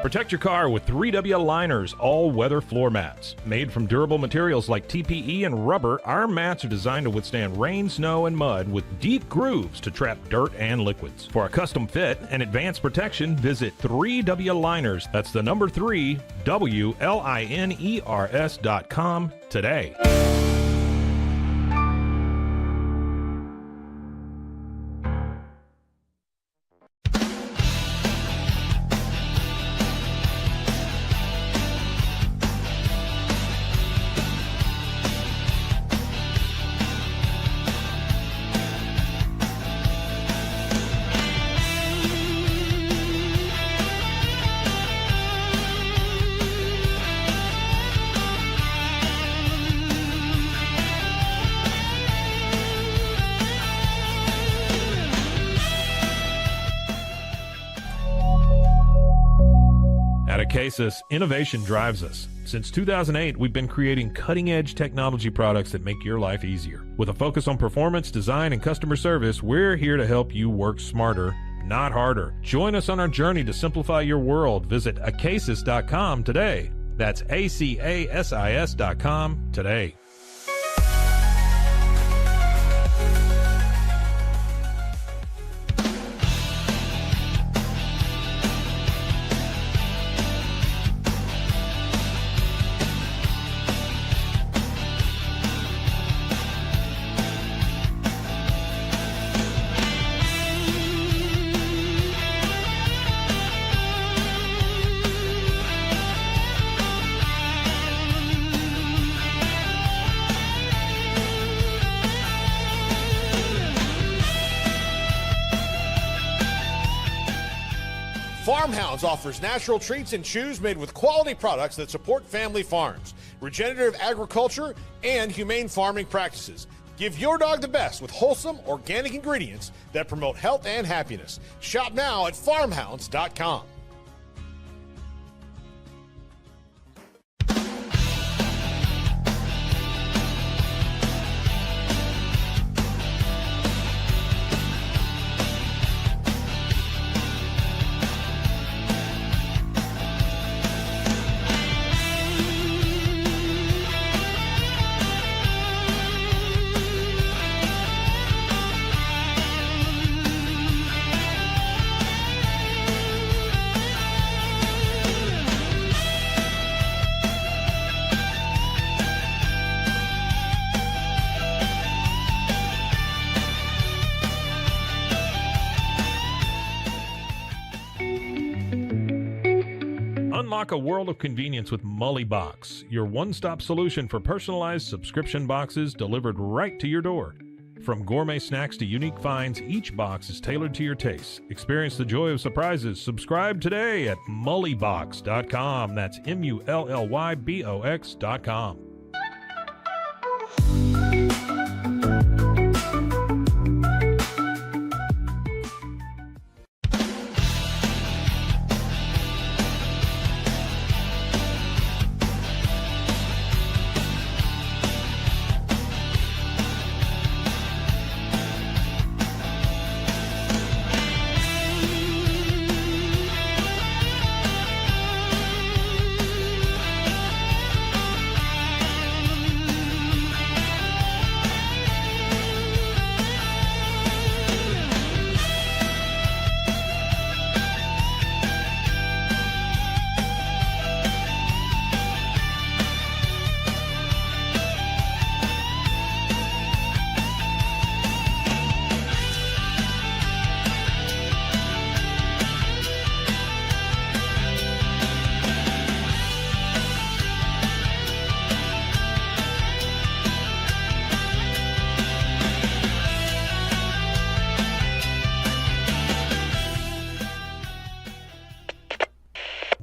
Protect your car with 3W Liners all-weather floor mats. Made from durable materials like TPE and rubber, our mats are designed to withstand rain, snow, and mud with deep grooves to trap dirt and liquids. For a custom fit and advanced protection, visit 3W Liners. That's the number 3, WLINERS.com today. Cases, innovation drives us. Since 2008, we've been creating cutting-edge technology products that make your life easier. With a focus on performance, design, and customer service, we're here to help you work smarter, not harder. Join us on our journey to simplify your world. Visit acasis.com today. That's ACASIS.com today. Farmhounds offers natural treats and chews made with quality products that support family farms, regenerative agriculture, and humane farming practices. Give your dog the best with wholesome, organic ingredients that promote health and happiness. Shop now at farmhounds.com. Unlock a world of convenience with Mully Box, your one-stop solution for personalized subscription boxes delivered right to your door. From gourmet snacks to unique finds, each box is tailored to your taste. Experience the joy of surprises. Subscribe today at mullybox.com. That's MULLYBOX.com.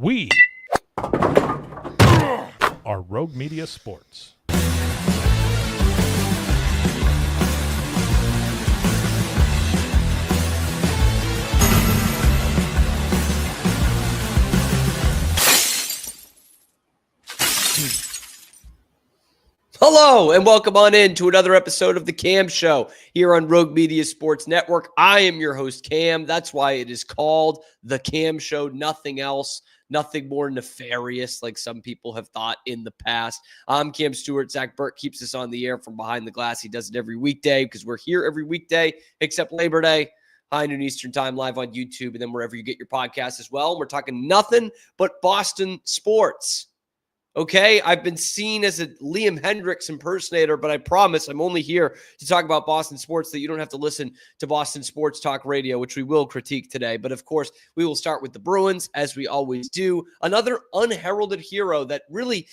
We are Rogue Media Sports. Hello, and welcome on in to another episode of The Cam Show here on Rogue Media Sports Network. I am your host, Cam. That's why it is called The Cam Show, nothing else. Nothing more nefarious like some people have thought in the past. I'm Cam Stewart. Zach Burke keeps us on the air from behind the glass. He does it every weekday because we're here every weekday except Labor Day, high noon Eastern time, live on YouTube, and then wherever you get your podcasts as well. We're talking nothing but Boston sports. Okay, I've been seen as a Liam Hendricks impersonator, but I promise I'm only here to talk about Boston sports, that you don't have to listen to Boston Sports Talk Radio, which we will critique today. But of course, we will start with the Bruins, as we always do. Another unheralded hero that really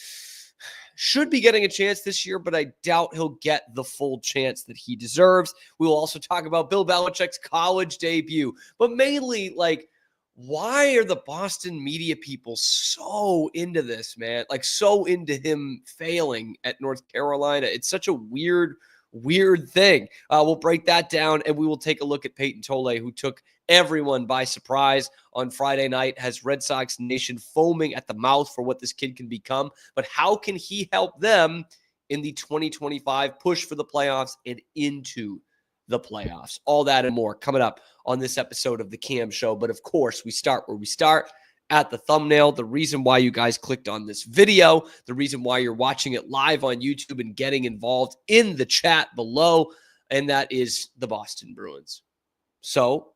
should be getting a chance this year, but I doubt he'll get the full chance that he deserves. We will also talk about Bill Belichick's college debut, but mainly, like, why are the Boston media people so into this, man? Like, so into him failing at North Carolina. It's such a weird thing. We'll break that down, and we will take a look at Peyton Tolle, who took everyone by surprise on Friday night, has Red Sox Nation foaming at the mouth for what this kid can become. But how can he help them in the 2025 push for the playoffs and into the playoffs? All that and more coming up on this episode of The Cam Show. But of course, we start where we start, at the thumbnail. The reason why you guys clicked on this video, the reason why you're watching it live on YouTube and getting involved in the chat below, and that is the Boston Bruins. So,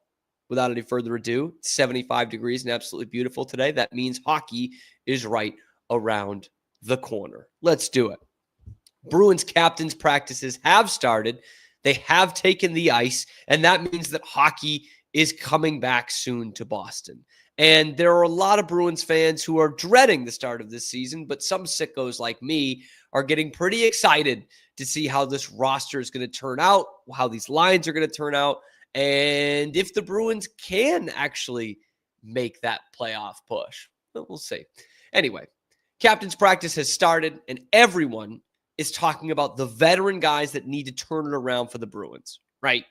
without any further ado, 75 degrees and absolutely beautiful today. That means hockey is right around the corner. Let's do it. Bruins captains' practices have started. They have taken the ice, and that means that hockey is coming back soon to Boston. And there are a lot of Bruins fans who are dreading the start of this season, but some sickos like me are getting pretty excited to see how this roster is going to turn out, how these lines are going to turn out, and if the Bruins can actually make that playoff push. But we'll see. Anyway, captain's practice has started, and everyone is talking about the veteran guys that need to turn it around for the Bruins, right?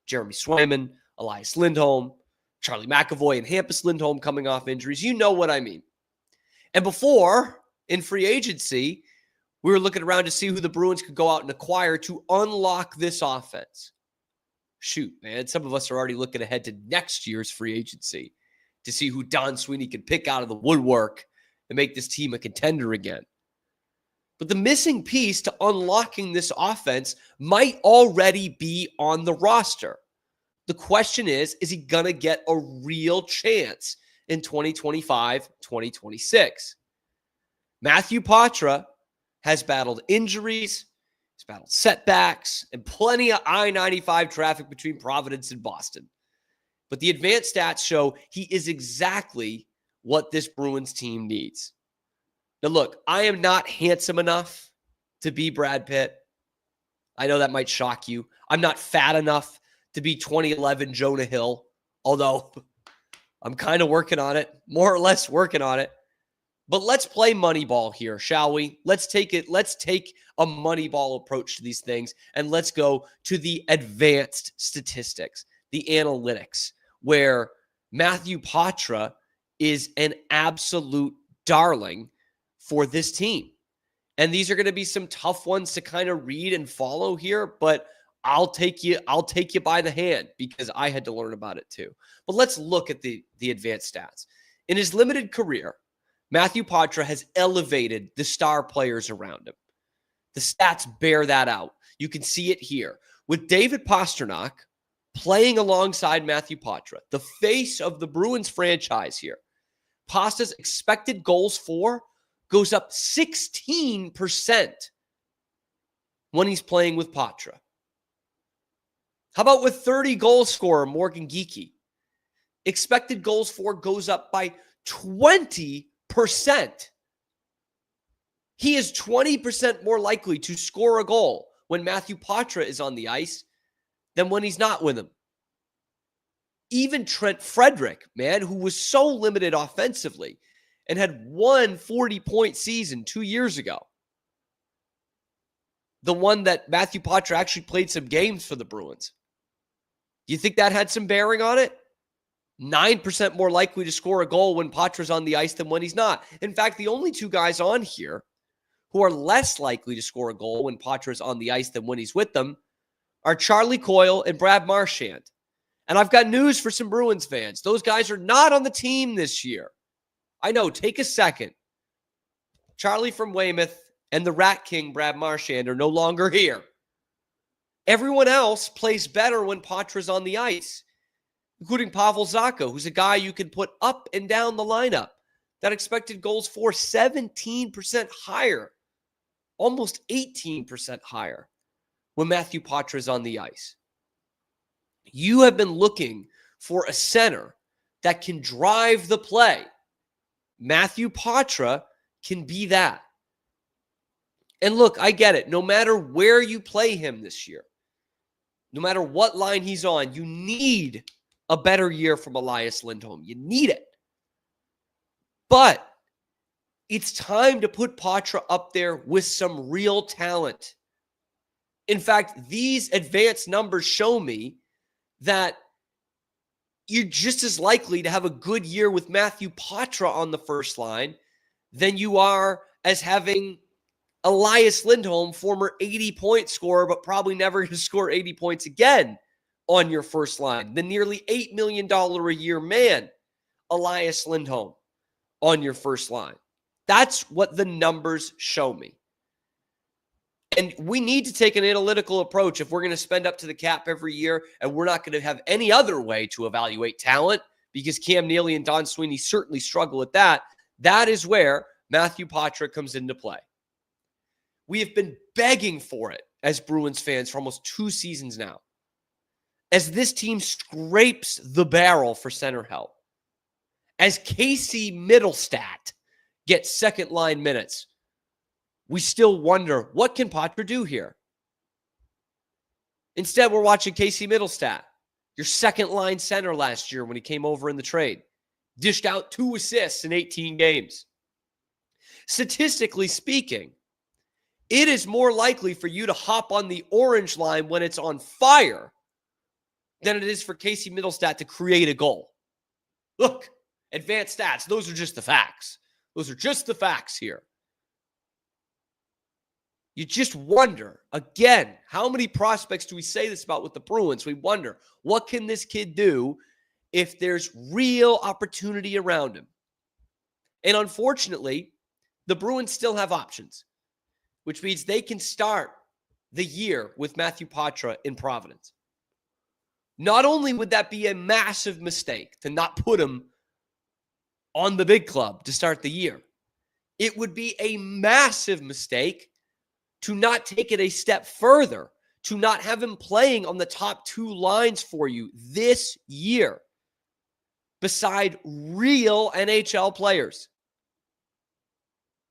Jeremy Swayman, Elias Lindholm, Charlie McAvoy, and Hampus Lindholm coming off injuries. You know what I mean. And before, in free agency, we were looking around to see who the Bruins could go out and acquire to unlock this offense. Shoot, man, some of us are already looking ahead to next year's free agency to see who Don Sweeney can pick out of the woodwork and make this team a contender again. But the missing piece to unlocking this offense might already be on the roster. The question is he going to get a real chance in 2025, 2026? Matthew Poitras has battled injuries, he's battled setbacks, and plenty of I-95 traffic between Providence and Boston. But the advanced stats show he is exactly what this Bruins team needs. Now, look, I am not handsome enough to be Brad Pitt. I know that might shock you. I'm not fat enough to be 2011 Jonah Hill, although I'm kind of working on it, more or less working on it. But let's play Moneyball here, shall we? Let's take a Moneyball approach to these things, and let's go to the advanced statistics, the analytics, where Matthew Poitras is an absolute darling for this team. And these are going to be some tough ones to kind of read and follow here, but I'll take you by the hand because I had to learn about it too. But let's look at the advanced stats. In his limited career, Matthew Poitras has elevated the star players around him. The stats bear that out. You can see it here. With David Pastrnak playing alongside Matthew Poitras, the face of the Bruins franchise here, Pasta's expected goals for goes up 16% when he's playing with Poitras. How about with 30 goal scorer Morgan Geekie? Expected goals for goes up by 20%. He is 20% more likely to score a goal when Matthew Poitras is on the ice than when he's not with him. Even Trent Frederick, man, who was so limited offensively and had one 40-point season 2 years ago. The one that Matthew Poitras actually played some games for the Bruins. Do you think that had some bearing on it? 9% more likely to score a goal when Poitras on the ice than when he's not. In fact, the only two guys on here who are less likely to score a goal when Poitras on the ice than when he's with them are Charlie Coyle and Brad Marchand. And I've got news for some Bruins fans. Those guys are not on the team this year. I know, take a second. Charlie from Weymouth and the Rat King, Brad Marchand, are no longer here. Everyone else plays better when Poitras on the ice, including Pavel Zacha, who's a guy you can put up and down the lineup. That expected goals for 17% higher, almost 18% higher when Matthew Poitras on the ice. You have been looking for a center that can drive the play. Matthew Poitras can be that. And look, I get it. No matter where you play him this year, no matter what line he's on, you need a better year from Elias Lindholm. You need it. But it's time to put Poitras up there with some real talent. In fact, these advanced numbers show me that you're just as likely to have a good year with Matthew Poitras on the first line than you are as having Elias Lindholm, former 80-point scorer, but probably never going to score 80 points again on your first line. The nearly $8 million a year man, Elias Lindholm, on your first line. That's what the numbers show me. And we need to take an analytical approach if we're going to spend up to the cap every year, and we're not going to have any other way to evaluate talent because Cam Neely and Don Sweeney certainly struggle at that. That is where Matthew Poitras comes into play. We have been begging for it as Bruins fans for almost 2 seasons now. As this team scrapes the barrel for center help, as Casey Middlestat gets second line minutes, we still wonder, what can Poitras do here? Instead, we're watching Casey Middlestat, your second line center last year when he came over in the trade, dished out 2 assists in 18 games. Statistically speaking, it is more likely for you to hop on the orange line when it's on fire than it is for Casey Middlestat to create a goal. Look, advanced stats, those are just the facts. Those are just the facts here. You just wonder, again, how many prospects do we say this about with the Bruins? We wonder, what can this kid do if there's real opportunity around him? And unfortunately, the Bruins still have options, which means they can start the year with Matthew Poitras in Providence. Not only would that be a massive mistake to not put him on the big club to start the year, it would be a massive mistake to not take it a step further, to not have him playing on the top 2 lines for you this year, beside real NHL players.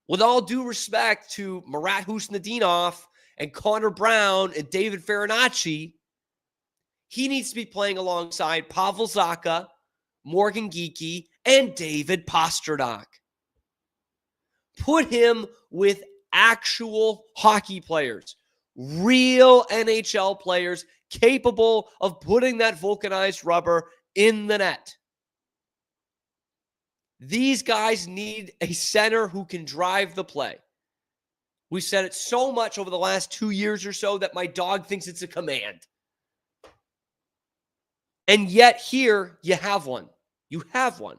With all due respect to Marat Husnadinov and Connor Brown and David Farinacci, he needs to be playing alongside Pavel Zacha, Morgan Geekie, and David Pastrnak. Put him with actual hockey players, real NHL players capable of putting that vulcanized rubber in the net. These guys need a center who can drive the play. We've said it so much over the last 2 years or so that my dog thinks it's a command. And yet here you have one. You have one.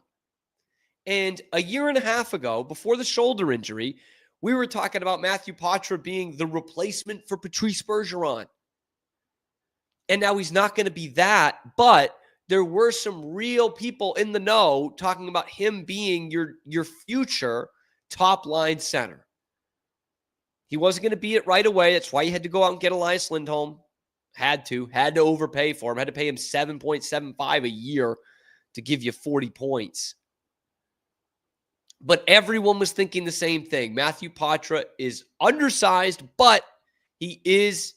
And a year and a half ago, before the shoulder injury, we were talking about Matthew Poitras being the replacement for Patrice Bergeron. And now he's not going to be that, but there were some real people in the know talking about him being your future top-line center. He wasn't going to be it right away. That's why you had to go out and get Elias Lindholm. Had to overpay for him. Had to pay him $7.75 a year to give you 40 points. But everyone was thinking the same thing. Matthew Poitras is undersized, but he is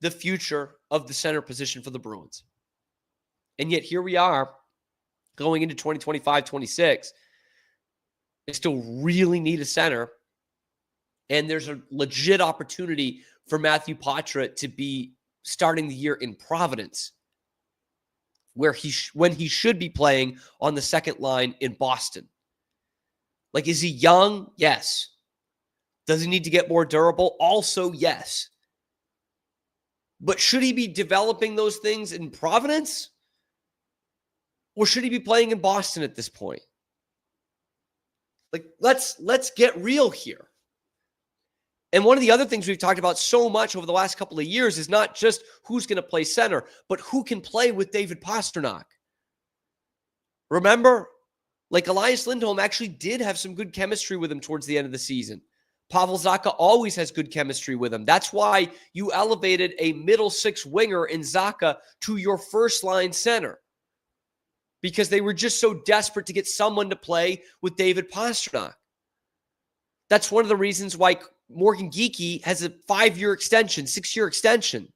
the future of the center position for the Bruins. And yet here we are going into 2025-26. They still really need a center. And there's a legit opportunity for Matthew Poitras to be starting the year in Providence, where when he should be playing on the second line in Boston. Like, is he young? Yes. Does he need to get more durable? Also, yes. But should he be developing those things in Providence? Or should he be playing in Boston at this point? Like, let's get real here. And one of the other things we've talked about so much over the last couple of years is not just who's going to play center, but who can play with David Pastrnak. Remember, like Elias Lindholm actually did have some good chemistry with him towards the end of the season. Pavel Zacha always has good chemistry with him. That's why you elevated a middle six winger in Zacha to your first line center, because they were just so desperate to get someone to play with David Pastrnak. That's one of the reasons why Morgan Geekie has a 5-year extension, 6-year extension,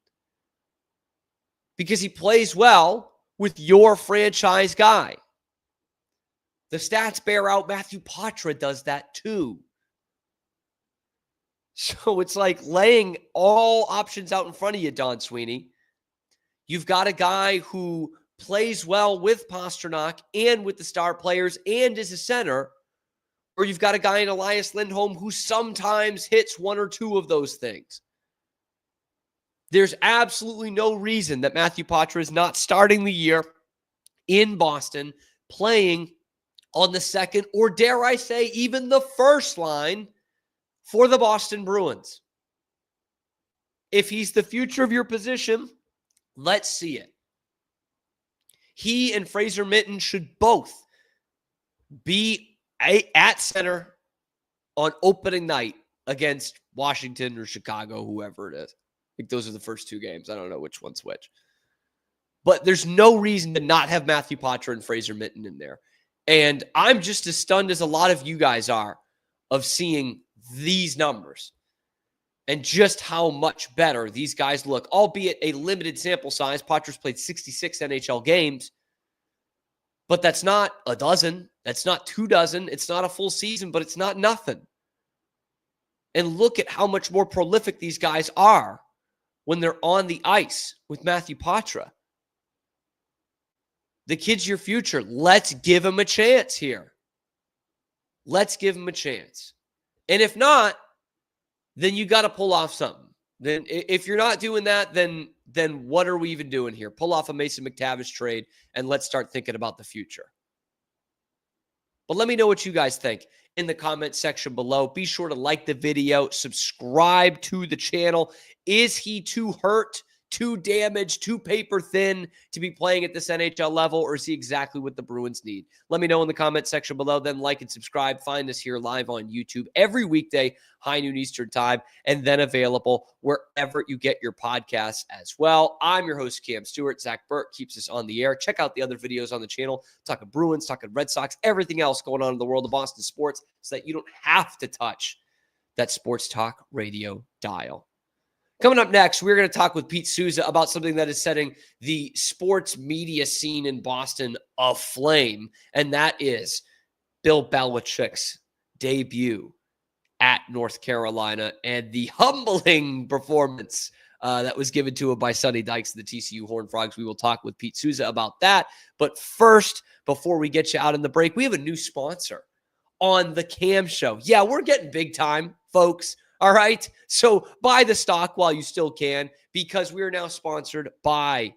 because he plays well with your franchise guy. The stats bear out Matthew Poitras does that too. So it's like laying all options out in front of you, Don Sweeney. You've got a guy who plays well with Pastrnak and with the star players and is a center, or you've got a guy in Elias Lindholm who sometimes hits one or two of those things. There's absolutely no reason that Matthew Poitras is not starting the year in Boston, playing on the second, or dare I say, even the first line for the Boston Bruins. If he's the future of your position, let's see it. He and Fraser Minten should both be at center on opening night against Washington or Chicago, whoever it is. I think those are the first two games. I don't know which one's which. But there's no reason to not have Matthew Poitras and Fraser Minten in there. And I'm just as stunned as a lot of you guys are of seeing these numbers and just how much better these guys look, albeit a limited sample size. Poitras played 66 NHL games, but that's not a dozen. That's not 2 dozen. It's not a full season, but it's not nothing. And look at how much more prolific these guys are when they're on the ice with Matthew Poitras. The kid's your future. Let's give him a chance here. Let's give him a chance. And if not, then you got to pull off something. Then if you're not doing that, then what are we even doing here? Pull off a Mason McTavish trade and let's start thinking about the future. But let me know what you guys think in the comment section below. Be sure to like the video, subscribe to the channel. Is he too hurt, too damaged, too paper thin to be playing at this NHL level, or is he exactly what the Bruins need? Let me know in the comment section below. Then like and subscribe. Find us here live on YouTube every weekday, high noon Eastern time, and then available wherever you get your podcasts as well. I'm your host, Cam Stewart. Zach Burke keeps us on the air. Check out the other videos on the channel, talking Bruins, talking Red Sox, everything else going on in the world of Boston sports, so that you don't have to touch that sports talk radio dial. Coming up next, we're going to talk with Pete Souza about something that is setting the sports media scene in Boston aflame, and that is Bill Belichick's debut at North Carolina and the humbling performance that was given to him by Sonny Dykes and the TCU Horned Frogs. We will talk with Pete Souza about that. But first, before we get you out in the break, we have a new sponsor on the Cam Show. Yeah, we're getting big time, folks. All right. So buy the stock while you still can, because we are now sponsored by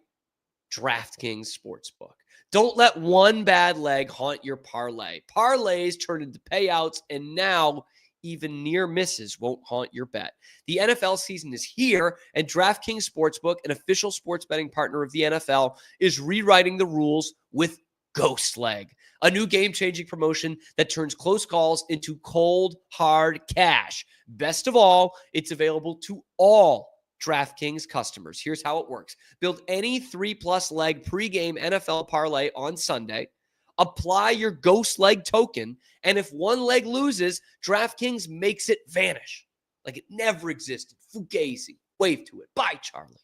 DraftKings Sportsbook. Don't let one bad leg haunt your parlay. Parlays turn into payouts, and now even near misses won't haunt your bet. The NFL season is here, and DraftKings Sportsbook, an official sports betting partner of the NFL, is rewriting the rules with Ghost Leg, a new game-changing promotion that turns close calls into cold, hard cash. Best of all, it's available to all DraftKings customers. Here's how it works. Build any 3+ leg pregame NFL parlay on Sunday. Apply your Ghost Leg token, and if one leg loses, DraftKings makes it vanish like it never existed. Fugazi. Wave to it. Bye, Charlie.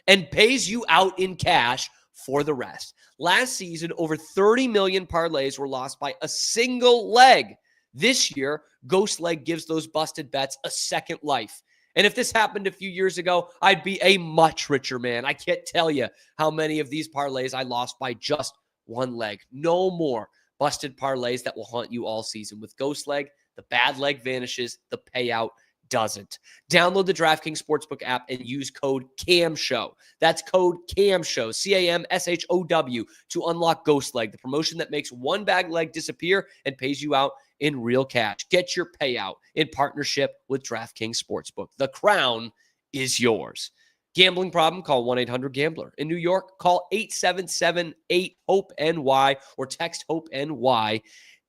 And pays you out in cash for the rest. Last season, over 30 million parlays were lost by a single leg. This year, Ghost Leg gives those busted bets a second life. And if this happened a few years ago, I'd be a much richer man. I can't tell you how many of these parlays I lost by just one leg. No more busted parlays that will haunt you all season. With Ghost Leg, the bad leg vanishes, the payout doesn't. Download the DraftKings Sportsbook app and use code CAMSHOW. That's code CAMSHOW, CAMSHOW, to unlock Ghost Leg, the promotion that makes one bad leg disappear and pays you out in real cash. Get your payout in partnership with DraftKings Sportsbook. The crown is yours. Gambling problem? Call 1-800-GAMBLER. In New York, call 877-8-HOPE-NY or text HOPE-NY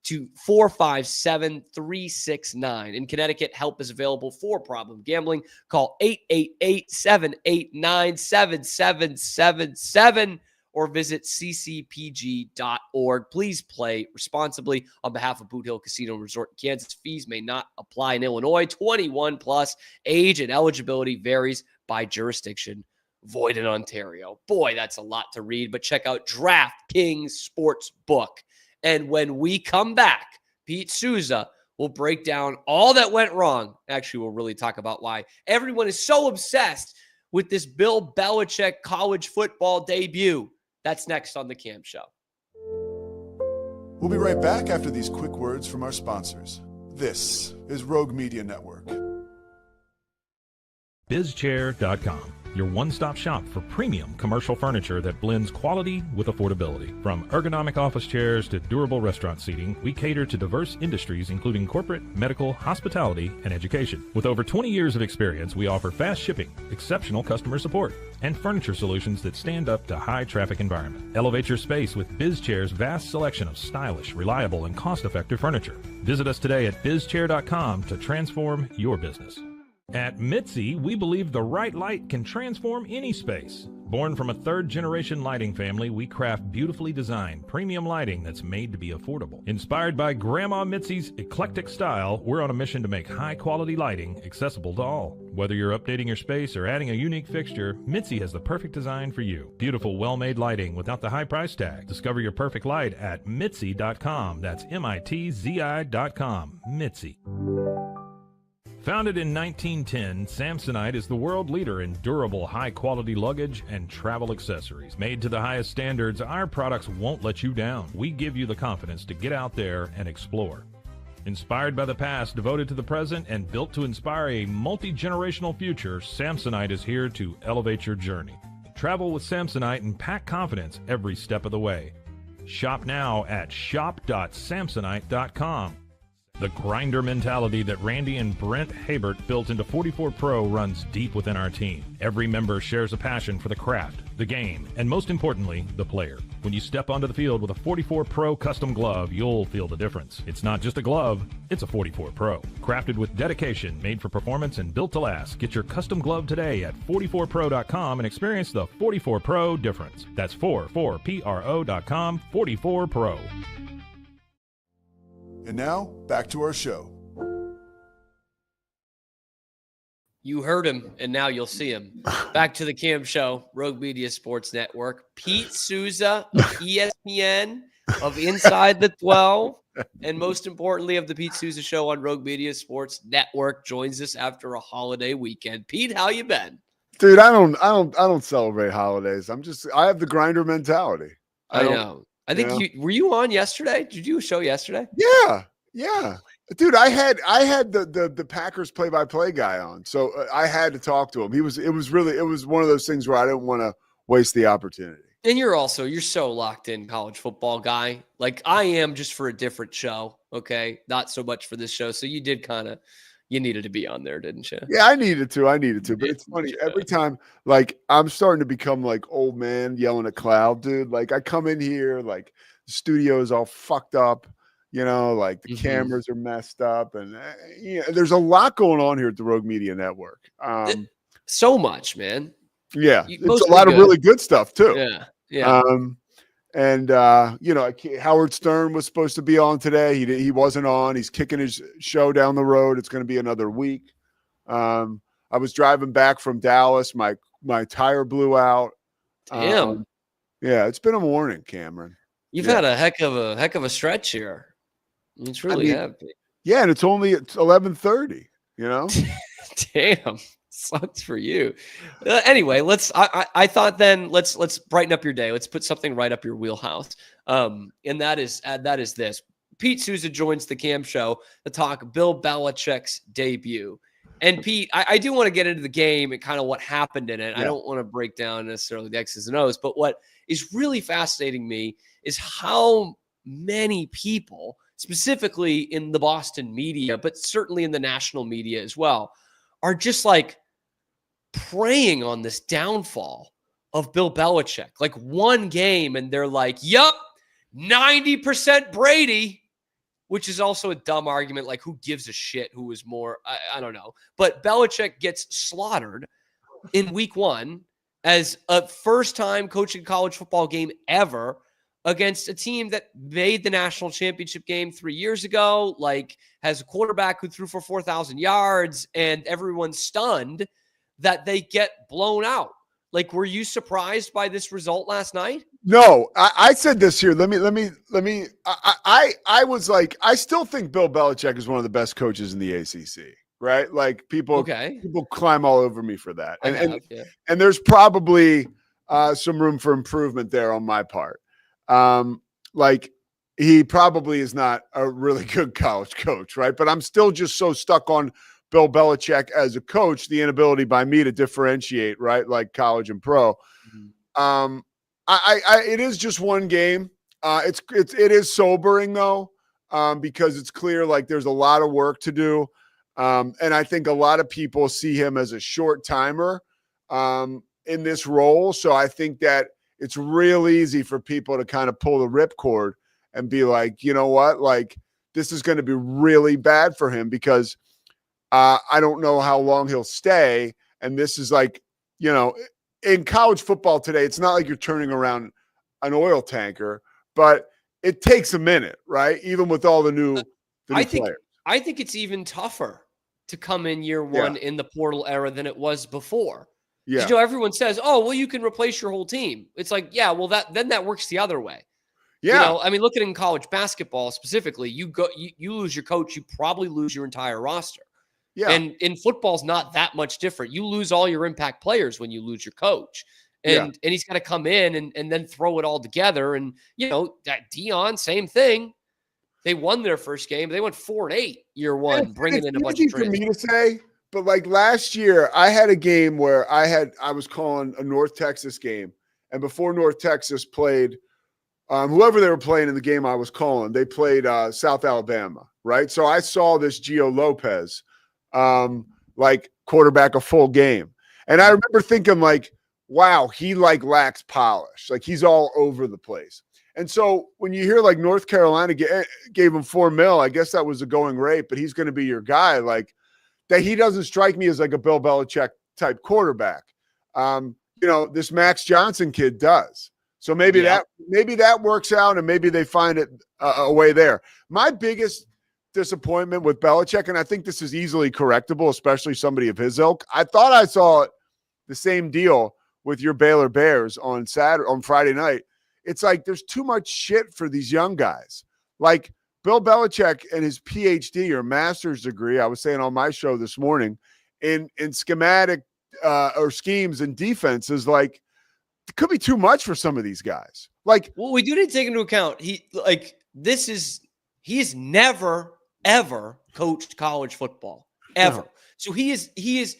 to 457-369. In Connecticut, help is available for problem gambling. Call 888-789-7777 or visit ccpg.org. Please play responsibly. On behalf of Boot Hill Casino and Resort in Kansas, fees may not apply in Illinois. 21 plus. Age and eligibility varies by jurisdiction. Void in Ontario. Boy, that's a lot to read, but check out DraftKings Sportsbook. And when we come back, Pete Souza will break down all that went wrong. Actually, we'll really talk about why everyone is so obsessed with this Bill Belichick college football debut. That's next on The Cam Show. We'll be right back after these quick words from our sponsors. This is Rogue Media Network. BizChair.com, your one-stop shop for premium commercial furniture that blends quality with affordability. From ergonomic office chairs to durable restaurant seating, we cater to diverse industries including corporate, medical, hospitality, and education. With over 20 years of experience, we offer fast shipping, exceptional customer support, and furniture solutions that stand up to high-traffic environment. Elevate your space with BizChair's vast selection of stylish, reliable, and cost-effective furniture. Visit us today at BizChair.com to transform your business. At Mitzi, we believe the right light can transform any space. Born from a third-generation lighting family, we craft beautifully designed, premium lighting that's made to be affordable. Inspired by Grandma Mitzi's eclectic style, we're on a mission to make high-quality lighting accessible to all. Whether you're updating your space or adding a unique fixture, Mitzi has the perfect design for you. Beautiful, well-made lighting without the high price tag. Discover your perfect light at Mitzi.com. That's MITZI.com. Mitzi. Founded in 1910, Samsonite is the world leader in durable, high-quality luggage and travel accessories. Made to the highest standards, our products won't let you down. We give you the confidence to get out there and explore. Inspired by the past, devoted to the present, and built to inspire a multi-generational future, Samsonite is here to elevate your journey. Travel with Samsonite and pack confidence every step of the way. Shop now at shop.samsonite.com. The grinder mentality that Randy and Brent Habert built into 44 Pro runs deep within our team. Every member shares a passion for the craft, the game, and most importantly, the player. When you step onto the field with a 44 Pro custom glove, you'll feel the difference. It's not just a glove, it's a 44 Pro. Crafted with dedication, made for performance, and built to last. Get your custom glove today at 44pro.com and experience the 44 Pro difference. That's 44pro.com, 44 Pro. And now, back to our show. You heard him, and now you'll see him. Back to the Cam Show, Rogue Media Sports Network. Pete Souza, ESPN of Inside the 12, and most importantly of the Pete Souza Show on Rogue Media Sports Network, joins us after a holiday weekend. Pete, how you been? Dude, I don't celebrate holidays. I have the grinder mentality. I know. I think were you on yesterday? Did you do a show yesterday? Yeah. Dude, I had the Packers play-by-play guy on, so I had to talk to him. It was one of those things where I didn't want to waste the opportunity. And you're so locked in college football guy. Like I am, just for a different show. Okay. Not so much for this show. So you needed to be on there, didn't you? Yeah, I needed to. But it's funny. Every time, like, I'm starting to become like old man yelling at cloud, dude. Like, I come in here, like, the studio is all fucked up, like the cameras are messed up. And, there's a lot going on here at the Rogue Media Network. So much, man. Yeah. It's a lot of really good stuff, too. Yeah. Howard Stern was supposed to be on today. He wasn't on. He's kicking his show down the road. It's going to be another week. I was driving back from Dallas. My tire blew out. Damn. Yeah, it's been a morning, Cameron. You've had a heck of a stretch here. It's really happy. Yeah, and it's 11:30. Damn. Sucks for you. Anyway, I thought then let's brighten up your day. Let's put something right up your wheelhouse. And that is this. Pete Souza joins the Cam Show to talk Bill Belichick's debut. And Pete, I do want to get into the game and kind of what happened in it. Yeah. I don't want to break down necessarily the X's and O's, but what is really fascinating me is how many people specifically in the Boston media, but certainly in the national media as well, are just like preying on this downfall of Bill Belichick. Like one game and they're like, yup, 90% Brady, which is also a dumb argument. Like, who gives a shit who was more? I don't know. But Belichick gets slaughtered in week 1 as a first-time coaching college football game ever against a team that made the national championship game 3 years ago, like has a quarterback who threw for 4,000 yards, and everyone's stunned that they get blown out. Like, were you surprised by this result last night? No, I said this here. Let me. I was like, I still think Bill Belichick is one of the best coaches in the ACC, right? Like people climb all over me for that. And there's probably some room for improvement there on my part. Like he probably is not a really good college coach, right? But I'm still just so stuck on Bill Belichick as a coach, the inability by me to differentiate, right? Like college and pro. Mm-hmm. It is just one game. It is sobering though, because it's clear like there's a lot of work to do. And I think a lot of people see him as a short timer in this role. So I think that it's real easy for people to kind of pull the ripcord and be like, you know what, like this is going to be really bad for him because I don't know how long he'll stay. And this is like, you know, in college football today, it's not like you're turning around an oil tanker, but it takes a minute, right? Even with all the new players. I think it's even tougher to come in year one in the portal era than it was before. Yeah. You know, everyone says, oh, well, you can replace your whole team. It's like, yeah, well, that works the other way. Yeah. You know, I mean, look at in college basketball specifically, you lose your coach, you probably lose your entire roster. Yeah. And in football's not that much different. You lose all your impact players when you lose your coach. And he's got to come in and then throw it all together. And, you know, that Dion, same thing. They won their first game. They went 4-8 year one, bringing in a bunch of transfers. For me to say, but like last year, I had a game where I was calling a North Texas game. And before North Texas played, whoever they were playing in the game I was calling, they played South Alabama, right? So I saw this Gio Lopez like quarterback a full game. And I remember thinking like, wow, he like lacks polish. Like he's all over the place. And so when you hear like North Carolina gave him $4 million, I guess that was a going rate, but he's going to be your guy. Like that he doesn't strike me as like a Bill Belichick type quarterback. You know, this Max Johnson kid does. So maybe that works out and maybe they find it a way there. My biggest disappointment with Belichick, and I think this is easily correctable, especially somebody of his ilk. I thought I saw the same deal with your Baylor Bears on Friday night. It's like there's too much shit for these young guys. Like Bill Belichick and his PhD or master's degree, I was saying on my show this morning, in schematic or schemes and defenses, like it could be too much for some of these guys. Like, well, we do need to take into account he's never ever coached college football ever. No. So he is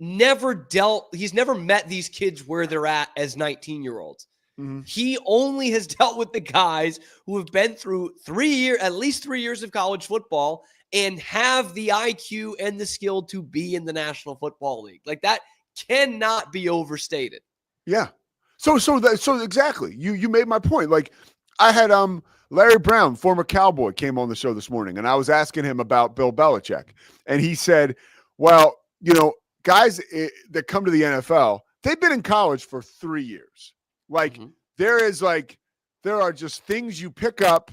never he's never met these kids where they're at as 19-year-olds. Mm-hmm. He only has dealt with the guys who have been through at least 3 years of college football and have the IQ and the skill to be in the National Football League. Like that cannot be overstated. Yeah. So exactly. You made my point. Like I had Larry Brown, former Cowboy, came on the show this morning, and I was asking him about Bill Belichick, and he said, well, you know, guys that come to the NFL, they've been in college for 3 years. Like there are just things you pick up,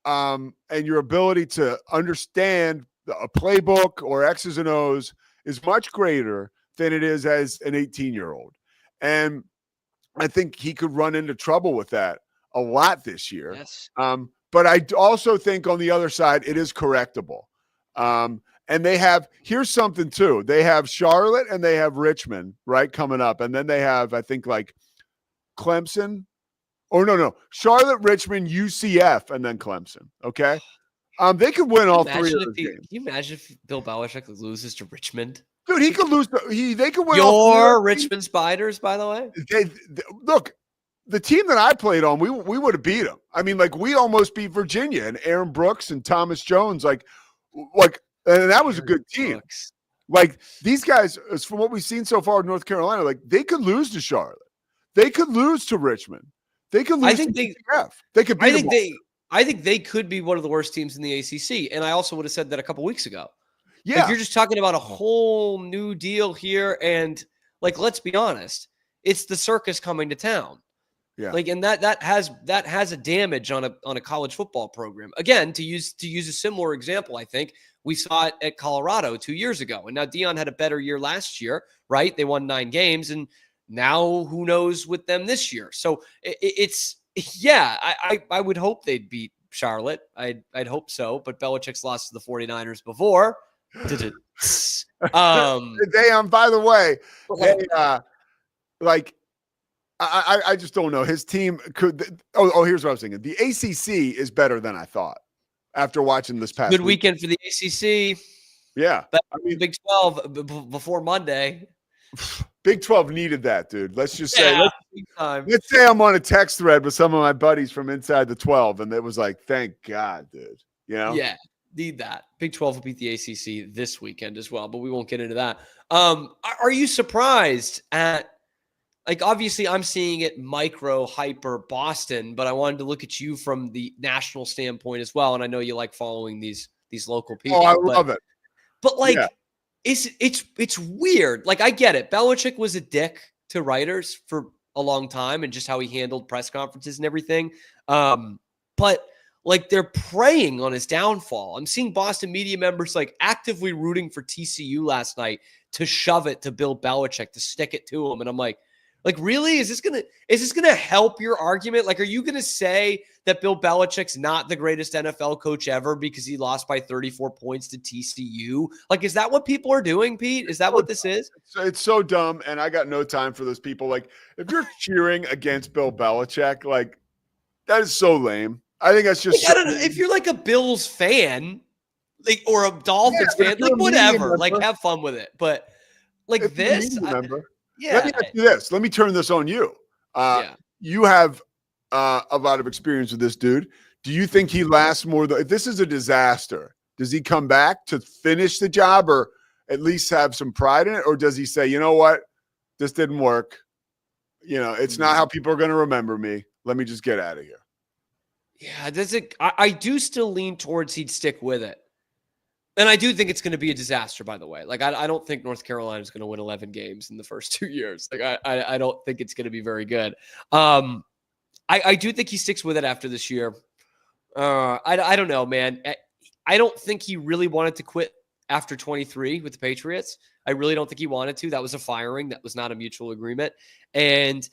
and your ability to understand a playbook or X's and O's is much greater than it is as an 18-year-old. And I think he could run into trouble with that a lot this year. Yes. But I also think on the other side, it is correctable. And here's something too. They have Charlotte and they have Richmond, right, coming up. And then they have, I think, like Clemson. Or no. Charlotte, Richmond, UCF, and then Clemson. Okay. They could win all three of those games. Can you imagine if Bill Belichick loses to Richmond? Dude, he could lose. They could win your Richmond Spiders, by the way. Look, the team that I played on, we would have beat them. I mean, like we almost beat Virginia and Aaron Brooks and Thomas Jones, and that was a good team. Like these guys, from what we've seen so far in North Carolina, like they could lose to Charlotte, they could lose to Richmond, they could lose to UCF. They could beat I think they could be one of the worst teams in the ACC, and I also would have said that a couple weeks ago. Yeah, like, you're just talking about a whole new deal here, and like, let's be honest, it's the circus coming to town. Yeah, like, and that has a damage on a college football program. Again, to use a similar example, I think we saw it at Colorado 2 years ago, and now Deion had a better year last year, right? They won 9 games, and now who knows with them this year? So it's I would hope they'd beat Charlotte. I'd hope so, but Belichick's lost to the 49ers before. By the way, I just don't know. His team could. Here's what I was thinking. The ACC is better than I thought after watching this past. Good weekend for the ACC. Yeah, Big 12 before Monday. Big 12 needed that, dude. Let's just say. Let's say I'm on a text thread with some of my buddies from inside the 12, and it was like, thank God, dude. You know? Yeah, need that. Big 12 will beat the ACC this weekend as well, but we won't get into that. Are you surprised at? Like, obviously, I'm seeing it micro, hyper Boston, but I wanted to look at you from the national standpoint as well. And I know you like following these local people. Oh, I love it. But it's weird. Like, I get it. Belichick was a dick to writers for a long time and just how he handled press conferences and everything. But like, they're preying on his downfall. I'm seeing Boston media members like actively rooting for TCU last night to shove it to Bill Belichick, to stick it to him. And I'm like, really? Is this gonna help your argument? Like, are you gonna say that Bill Belichick's not the greatest NFL coach ever because he lost by 34 points to TCU? Like, is that what people are doing, Pete? Is that what this is? It's so dumb, and I got no time for those people. Like, if you're cheering against Bill Belichick, like, that is so lame. I think that's just. I don't know. If you're like a Bills fan, like, or a Dolphins fan, like, whatever, like, have fun with it. But like, if this, yeah. Let me ask you this. Let me turn this on you. You have a lot of experience with this dude. Do you think he lasts more if this is a disaster, does he come back to finish the job or at least have some pride in it? Or does he say, you know what, this didn't work. You know, it's not how people are going to remember me. Let me just get out of here. Yeah, I do still lean towards he'd stick with it. And I do think it's going to be a disaster, by the way. Like, I don't think North Carolina is going to win 11 games in the first 2 years. Like, I don't think it's going to be very good. I do think he sticks with it after this year. I don't know, man. I don't think he really wanted to quit after 23 with the Patriots. I really don't think he wanted to. That was a firing. That was not a mutual agreement. And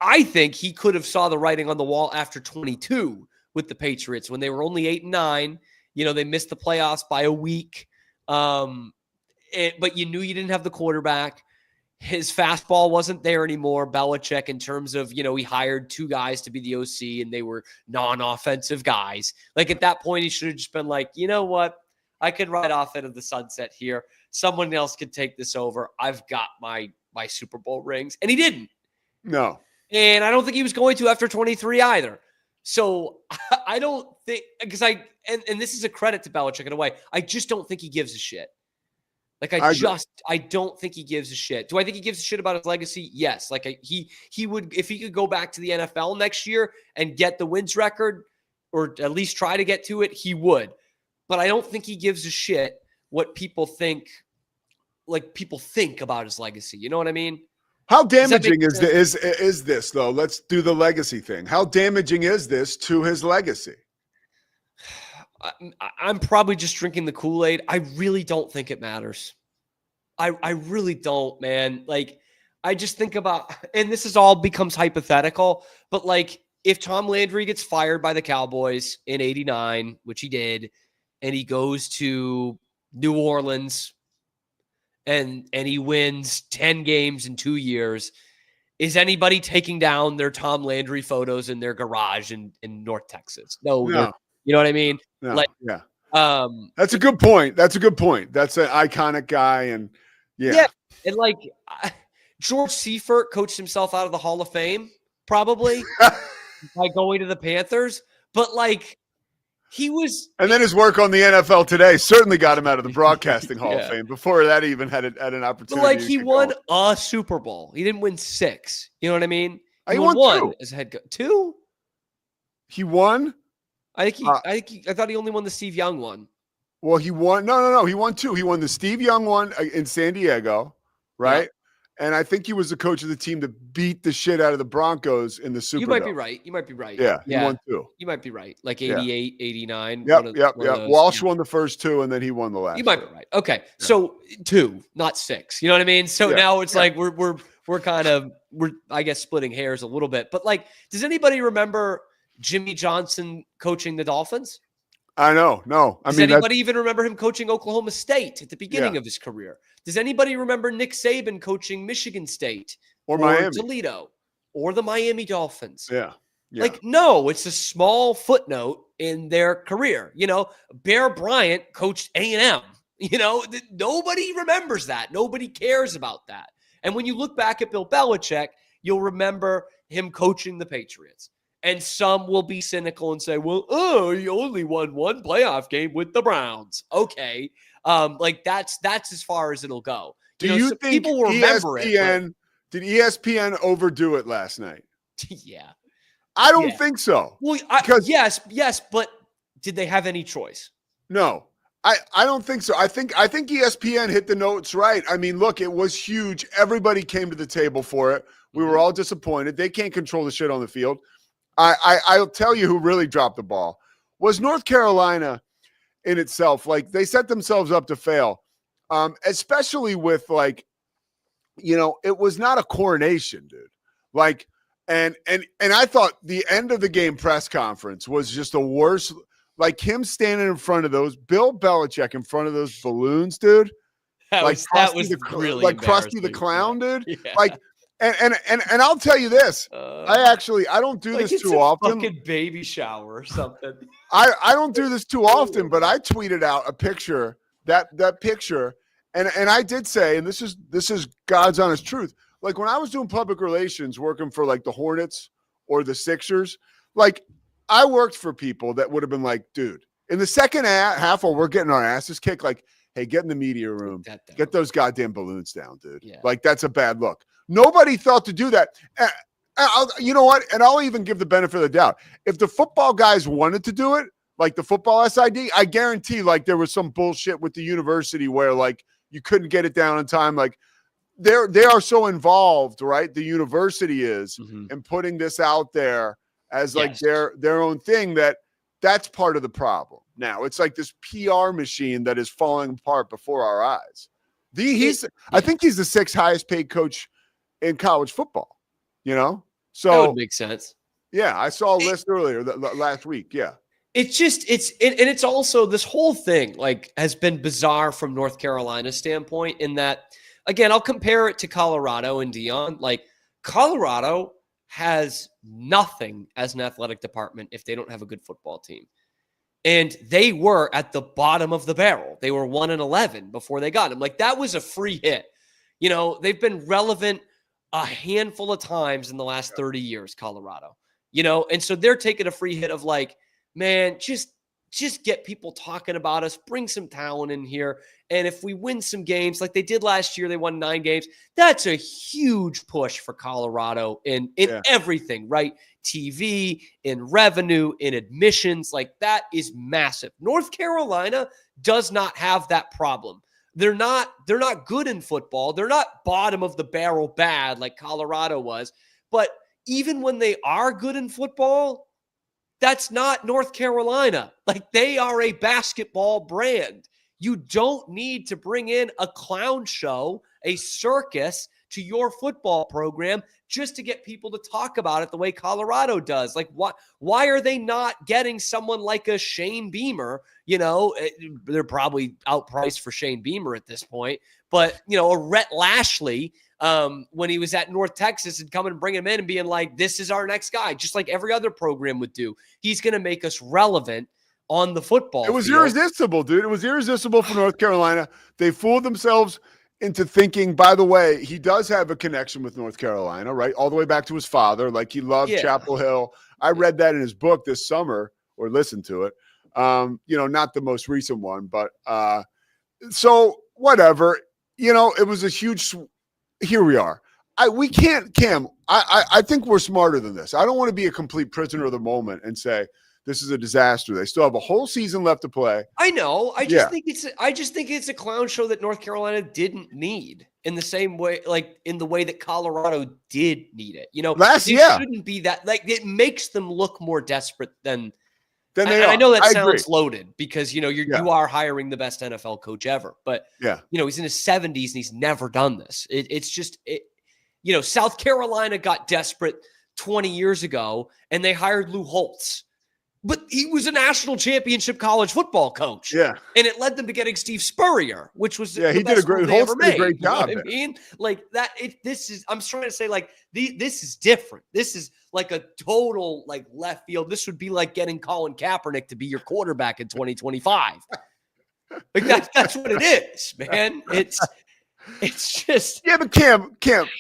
I think he could have saw the writing on the wall after 22 with the Patriots when they were only 8-9. You know, they missed the playoffs by a week, but you knew you didn't have the quarterback. His fastball wasn't there anymore, Belichick, in terms of, you know, he hired 2 guys to be the OC, and they were non-offensive guys. Like, at that point, he should have just been like, you know what? I could ride off into the sunset here. Someone else could take this over. I've got my Super Bowl rings. And he didn't. No. And I don't think he was going to after 23 either. So I don't think, because and this is a credit to Belichick in a way, I just don't think he gives a shit. Like, I don't think he gives a shit. Do I think he gives a shit about his legacy? Yes. Like, he would, if he could go back to the NFL next year and get the wins record, or at least try to get to it, he would. But I don't think he gives a shit what people think, like, people think about his legacy. You know what I mean? How damaging is this, though? Let's do the legacy thing. How damaging is this to his legacy? I'm probably just drinking the Kool-Aid. I really don't think it matters. I really don't, man. Like, I just think about, and this is all becomes hypothetical, but like, if Tom Landry gets fired by the Cowboys in '89, which he did, and he goes to New Orleans and he wins 10 games in 2 years, is anybody taking down their Tom Landry photos in their garage in North Texas? No. You know what I mean? No, like, yeah. That's a good point. That's an iconic guy. And yeah. And like, George Seifert coached himself out of the Hall of Fame. probably by going to the Panthers. But like he was, and then his work on the NFL Today certainly got him out of the Broadcasting Hall of Fame. Before that, he even had an opportunity. But like he won a Super Bowl. He didn't win 6. You know what I mean? He won 2 as a head coach. 2? He won. I thought he only won the Steve Young one. Well, he won. No. He won 2. He won the Steve Young one in San Diego, right? Yeah. And I think he was the coach of the team that beat the shit out of the Broncos in the Super Bowl. You might be right. Yeah, he won 2. You might be right. Like 88, 89. Yep. Walsh won the first 2, and then he won the last. You might be right. Okay. Yeah. So 2, not 6. You know what I mean? So now it's like we're I guess splitting hairs a little bit. But like, does anybody remember Jimmy Johnson coaching the Dolphins? I know. No. Does anybody even remember him coaching Oklahoma State at the beginning of his career? Does anybody remember Nick Saban coaching Michigan State or Miami, Toledo, or the Miami Dolphins? Yeah. Like, no, it's a small footnote in their career. You know, Bear Bryant coached A&M. You know, nobody remembers that. Nobody cares about that. And when you look back at Bill Belichick, you'll remember him coaching the Patriots. And some will be cynical and say, well, he only won 1 playoff game with the Browns. Okay. Like that's as far as it'll go. Do you think people will remember it? Did ESPN overdo it last night? Yeah. I don't think so. Well, yes, but did they have any choice? No. I don't think so. I think ESPN hit the notes right. I mean, look, it was huge. Everybody came to the table for it. We were all disappointed. They can't control the shit on the field. I'll tell you who really dropped the ball was North Carolina in itself. Like, they set themselves up to fail, especially with, like, you know, it was not a coronation, dude. Like, and I thought the end of the game press conference was just the worst. Like, him standing in front of those, Bill Belichick in front of those balloons, dude. That was really like Krusty the Clown, dude. Yeah. Like, and I'll tell you this. I don't do this too often. Fucking baby shower or something. I don't do this too often, but I tweeted out a picture, that picture, and I did say, and this is God's honest truth. Like, when I was doing public relations, working for like the Hornets or the Sixers, like, I worked for people that would have been like, dude, in the second half while we're getting our asses kicked, like, hey, get in the media room, get those goddamn balloons down, dude. Yeah. Like, that's a bad look. Nobody thought to do that. You know what? And I'll even give the benefit of the doubt. If the football guys wanted to do it, like the football SID, I guarantee, like, there was some bullshit with the university where, like, you couldn't get it down in time. Like, they are so involved, right? The university is in putting this out there as like their own thing, that's part of the problem. Now it's like this PR machine that is falling apart before our eyes. I think he's the 6th highest paid coach in college football, you know? So that would make sense. Yeah. I saw a list earlier last week. Yeah. It's also, this whole thing like has been bizarre from North Carolina's standpoint in that, again, I'll compare it to Colorado and Dion. Like, Colorado has nothing as an athletic department if they don't have a good football team. And they were at the bottom of the barrel. They were 1-11 before they got him. Like, that was a free hit. You know, they've been relevant a handful of times in the last 30 years, Colorado. You know, and so they're taking a free hit of like, man, just get people talking about us, bring some talent in here. And if we win some games like they did last year, they won 9 games. That's a huge push for Colorado in everything, right? TV, in revenue, in admissions, like that is massive. North Carolina does not have that problem. They're not good in football. They're not bottom of the barrel bad like Colorado was. But even when they are good in football, that's not North Carolina. Like, they are a basketball brand. You don't need to bring in a clown show, a circus to your football program just to get people to talk about it the way Colorado does. Like, why are they not getting someone like a Shane Beamer? You know, they're probably outpriced for Shane Beamer at this point, but, you know, a Rhett Lashley, when he was at North Texas, and coming and bringing him in and being like, this is our next guy, just like every other program would do. He's going to make us relevant on the football field. It was field. irresistible, dude. It was irresistible for North Carolina. They fooled themselves into thinking, by the way, he does have a connection with North Carolina, right? All the way back to his father. Like, he loved Chapel Hill. I read that in his book this summer, or listened to it. Not the most recent one, but so whatever. It was a huge. Here we are. We can't, Cam. I think we're smarter than this. I don't want to be a complete prisoner of the moment and say this is a disaster. They still have a whole season left to play. I know. I just think it's a clown show that North Carolina didn't need in the same way, like in the way that Colorado did need it. Shouldn't be that. Like, it makes them look more desperate than they are. I know that sounds loaded because you are hiring the best NFL coach ever, but he's in his 70s and he's never done this. South Carolina got desperate 20 years ago and they hired Lou Holtz. But he was a national championship college football coach. Yeah. And it led them to getting Steve Spurrier, which was he did a great job. I mean? Like that, I'm trying to say, like, this is different. This is like a total, like, left field. This would be like getting Colin Kaepernick to be your quarterback in 2025. Like that's what it is, man. It's just but Cam,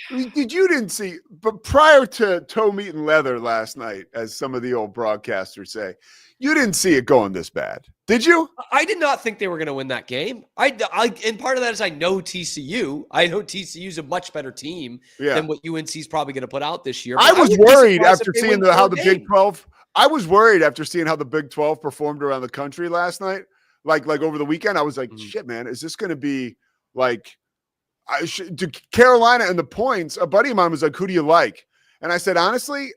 you didn't see, but prior to toe meat and leather last night, as some of the old broadcasters say, you didn't see it going this bad, did you? I did not think they were going to win that game. And part of that is I know TCU. I know TCU's a much better team than what UNC's probably going to put out this year. I was worried after seeing how the Big 12. I was worried after seeing how the Big 12 performed around the country last night, like over the weekend. I was like, shit, man, is this going to be like? To Carolina and the points? A buddy of mine was like, who do you like? And I said, honestly,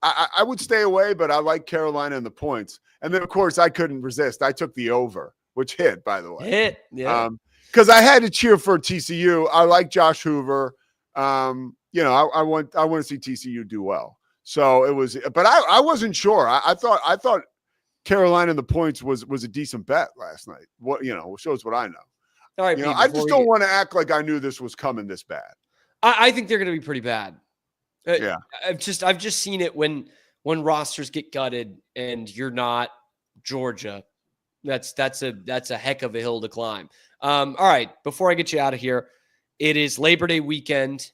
I would stay away, but I like Carolina and the points. And then, of course, I couldn't resist. I took the over, which hit, by the way. Because I had to cheer for TCU. I like Josh Hoover. I want to see TCU do well. So it was, but I wasn't sure. I thought Carolina and the points was a decent bet last night. Shows what I know. All right, I just don't want to act like I knew this was coming this bad. I think they're going to be pretty bad. I've just seen it when rosters get gutted and you're not Georgia. That's a heck of a hill to climb. All right, before I get you out of here, it is Labor Day weekend,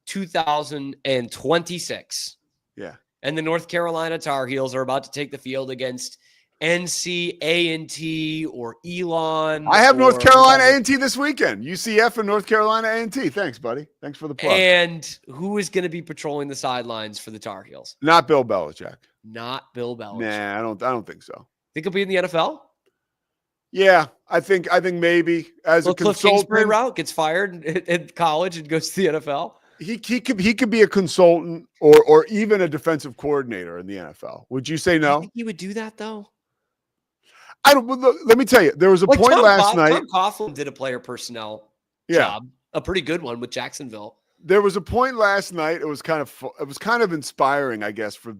2026. Yeah, and the North Carolina Tar Heels are about to take the field against NC, A&T, or Elon. I have North Carolina A&T this weekend. UCF and North Carolina A&T. Thanks, buddy. Thanks for the plug. And who is going to be patrolling the sidelines for the Tar Heels? Not Bill Belichick. Not Bill Belichick. Nah, I don't think so. Think he'll be in the NFL? Yeah, I think maybe as a Cliff consultant. Kingsbury route, gets fired in college and goes to the NFL. He could be a consultant or even a defensive coordinator in the NFL. Would you say no? You think he would do that though? I don't. Let me tell you, there was a point last night. Tom Coughlin did a player personnel job, a pretty good one with Jacksonville. There was a point last night. It was kind of inspiring, I guess, for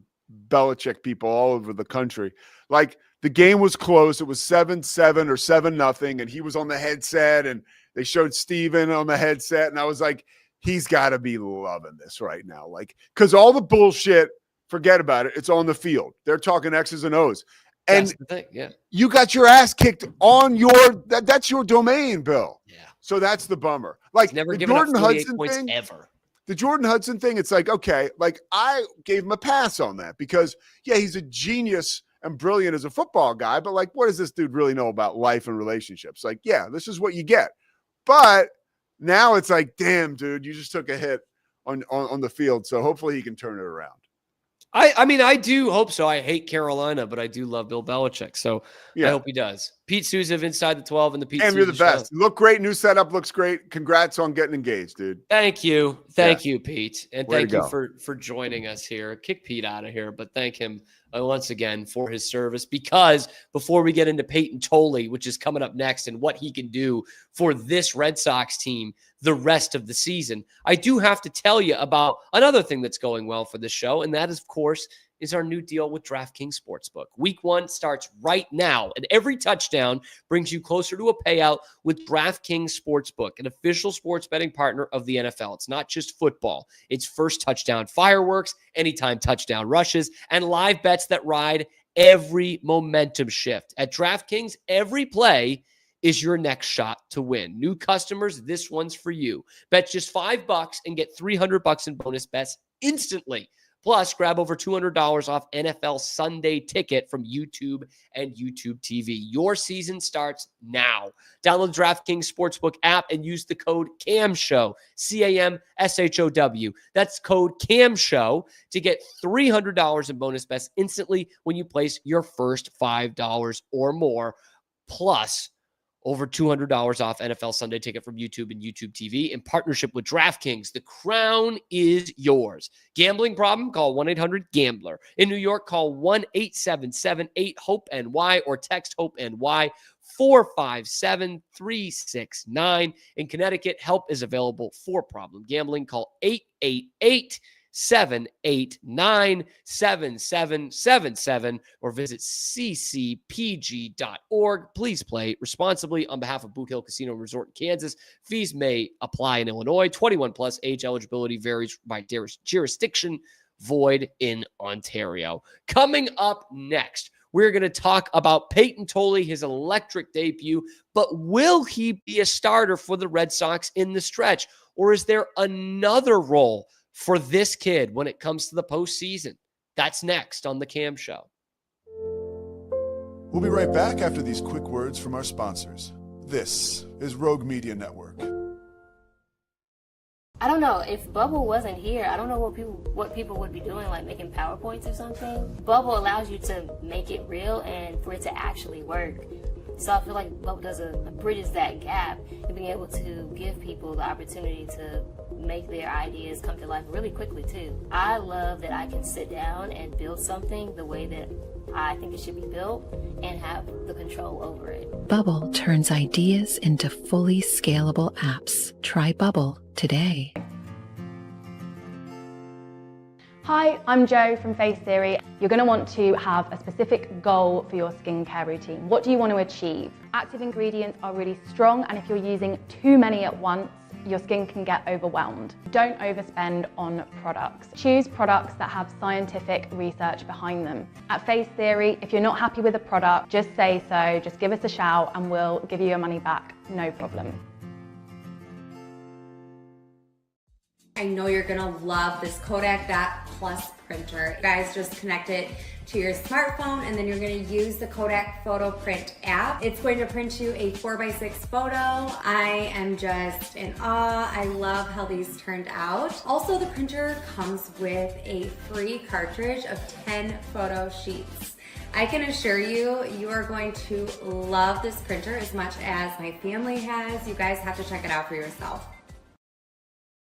Belichick people all over the country. Like, the game was close. It was 7-7 or 7-0, and he was on the headset, and they showed Steven on the headset, and I was like, he's got to be loving this right now. Like, because all the bullshit, forget about it. It's on the field. They're talking X's and O's. And that's the thing, yeah. You got your ass kicked on that's your domain, Bill. Yeah. So that's the bummer. Like, never the given Jordan up 48 Hudson points thing ever. The Jordan Hudson thing, it's like, okay, like, I gave him a pass on that because, yeah, he's a genius and brilliant as a football guy, but, like, what does this dude really know about life and relationships? Like, yeah, this is what you get. But now it's like, damn, dude, you just took a hit on the field. So hopefully he can turn it around. I mean, I do hope so. I hate Carolina, but I do love Bill Belichick. So I hope he does. Pete Souza of Inside the 12 and the Pete Souza you're the best. Show. You look great. New setup looks great. Congrats on getting engaged, dude. Thank you. Thank you, Pete. And Way thank to you go. for joining us here. Kick Pete out of here, but thank him once again for his service. Because before we get into Peyton Tolley, which is coming up next, and what he can do for this Red Sox team the rest of the season, I do have to tell you about another thing that's going well for this show, and that is, of course, is our new deal with DraftKings Sportsbook. Week 1 starts right now, and every touchdown brings you closer to a payout with DraftKings Sportsbook, an official sports betting partner of the NFL. It's not just football. It's first touchdown fireworks, anytime touchdown rushes, and live bets that ride every momentum shift. At DraftKings, every play is your next shot to win. New customers, this one's for you. Bet just $5 and get $300 in bonus bets instantly. Plus, grab over $200 off NFL Sunday Ticket from YouTube and YouTube TV. Your season starts now. Download the DraftKings Sportsbook app and use the code CAMSHOW, CAMSHOW. That's code CAMSHOW to get $300 in bonus bets instantly when you place your first $5 or more. Plus, over $200 off NFL Sunday Ticket from YouTube and YouTube TV in partnership with DraftKings. The crown is yours. Gambling problem? Call 1-800-GAMBLER. In New York, call 1-877-8-HOPE-NY or text HOPE-NY 457-369. In Connecticut, help is available for problem gambling. Call 888-789-7777 or visit ccpg.org. Please play responsibly on behalf of Boot Hill Casino Resort in Kansas. Fees may apply in Illinois. 21 plus. Age eligibility varies by jurisdiction. Void in Ontario. Coming up next, we're going to talk about Peyton Tolley, his electric debut, but will he be a starter for the Red Sox in the stretch? Or is there another role for this kid when it comes to the postseason? That's next on The Cam Show. We'll be right back after these quick words from our sponsors. This is Rogue Media Network. I don't know, if Bubble wasn't here, I don't know what people would be doing, like making PowerPoints or something. Bubble allows you to make it real and for it to actually work. So I feel like Bubble bridges that gap and being able to give people the opportunity to make their ideas come to life really quickly too. I love that I can sit down and build something the way that I think it should be built and have the control over it. Bubble turns ideas into fully scalable apps. Try Bubble today. Hi, I'm Jo from Face Theory. You're going to want to have a specific goal for your skincare routine. What do you want to achieve? Active ingredients are really strong, and if you're using too many at once, your skin can get overwhelmed. Don't overspend on products. Choose products that have scientific research behind them. At Face Theory, if you're not happy with a product, just say so, just give us a shout and we'll give you your money back, no problem. I know you're gonna love this Kodak Dot Plus printer. You guys just connect it to your smartphone and then you're gonna use the Kodak Photo Print app. It's going to print you a 4x6 photo. I am just in awe. I love how these turned out. Also, the printer comes with a free cartridge of 10 photo sheets. I can assure you, you are going to love this printer as much as my family has. You guys have to check it out for yourself.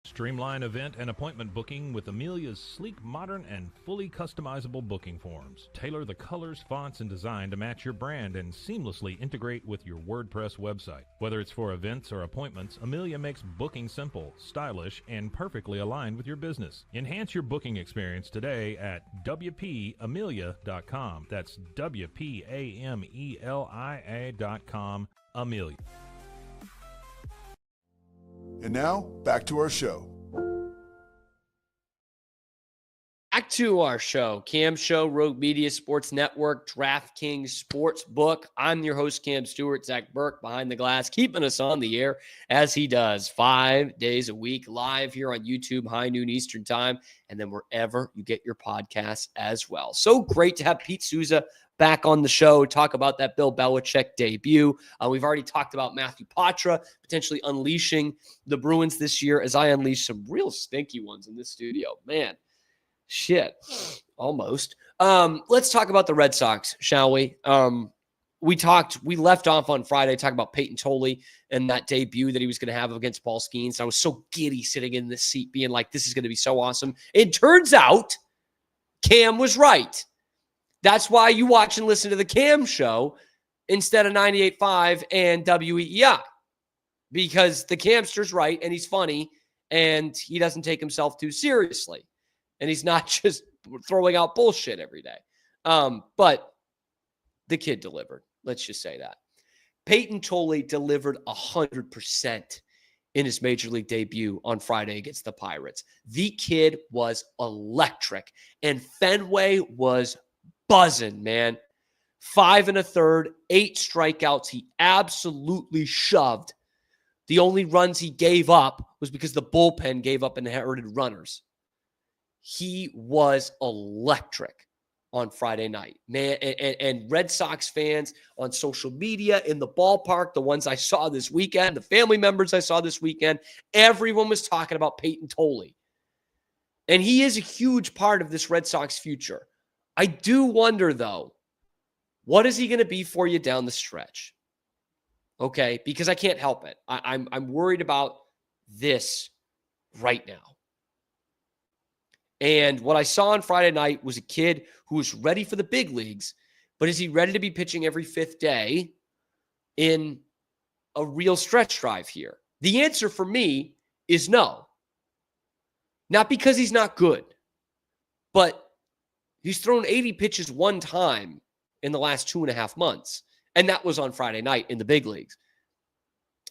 Streamline event and appointment booking with Amelia's sleek, modern, and fully customizable booking forms. Tailor the colors, fonts, and design to match your brand and seamlessly integrate with your WordPress website. Whether it's for events or appointments, Amelia makes booking simple, stylish, and perfectly aligned with your business. Enhance your booking experience today at WPAmelia.com. That's WPAMELIA.com. Amelia. And now, back to our show. Back to our show, Cam Show, Rogue Media Sports Network, DraftKings Sportsbook. I'm your host, Cam Stewart. Zach Burke behind the glass, keeping us on the air as he does 5 days a week, live here on YouTube, high noon Eastern time, and then wherever you get your podcasts as well. So great to have Pete Souza back on the show, talk about that Bill Belichick debut. We've already talked about Matthew Poitras potentially unleashing the Bruins this year, as I unleashed some real stinky ones in this studio. Man, shit, almost. Let's talk about the Red Sox, shall we? We left off on Friday talking about Peyton Tolley and that debut that he was going to have against Paul Skeens. I was so giddy sitting in this seat being like, this is going to be so awesome. It turns out Cam was right. That's why you watch and listen to the Cam Show instead of 98.5 and WEEI, because the Camster's right and he's funny and he doesn't take himself too seriously and he's not just throwing out bullshit every day. But the kid delivered. Let's just say that. Peyton Tolley delivered 100% in his major league debut on Friday against the Pirates. The kid was electric and Fenway was buzzing, man. 5 1/3, 8 strikeouts. He absolutely shoved. The only runs he gave up was because the bullpen gave up inherited runners. He was electric on Friday night, man. And Red Sox fans on social media, in the ballpark, the ones I saw this weekend, the family members I saw this weekend, everyone was talking about Peyton Tolley. And he is a huge part of this Red Sox future. I do wonder, though, what is he going to be for you down the stretch? Okay, because I can't help it. I'm worried about this right now. And what I saw on Friday night was a kid who was ready for the big leagues, but is he ready to be pitching every 5th day in a real stretch drive here? The answer for me is no. Not because he's not good, but he's thrown 80 pitches one time in the last 2.5 months, and that was on Friday night in the big leagues.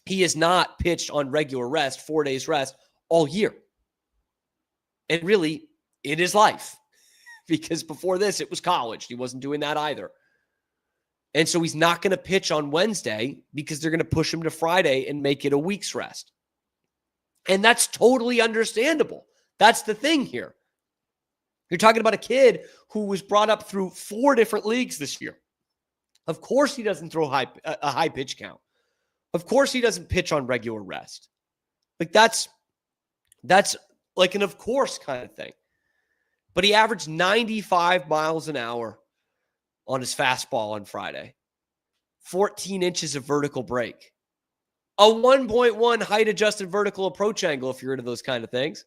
He has not pitched on regular rest, 4 days rest, all year. And really, in his life, because before this, it was college. He wasn't doing that either. And so he's not going to pitch on Wednesday because they're going to push him to Friday and make it a week's rest. And that's totally understandable. That's the thing here. You're talking about a kid who was brought up through 4 different leagues this year. Of course he doesn't throw a high pitch count. Of course he doesn't pitch on regular rest. Like that's like an of course kind of thing. But he averaged 95 miles an hour on his fastball on Friday. 14 inches of vertical break. A 1.1 height-adjusted vertical approach angle, if you're into those kind of things.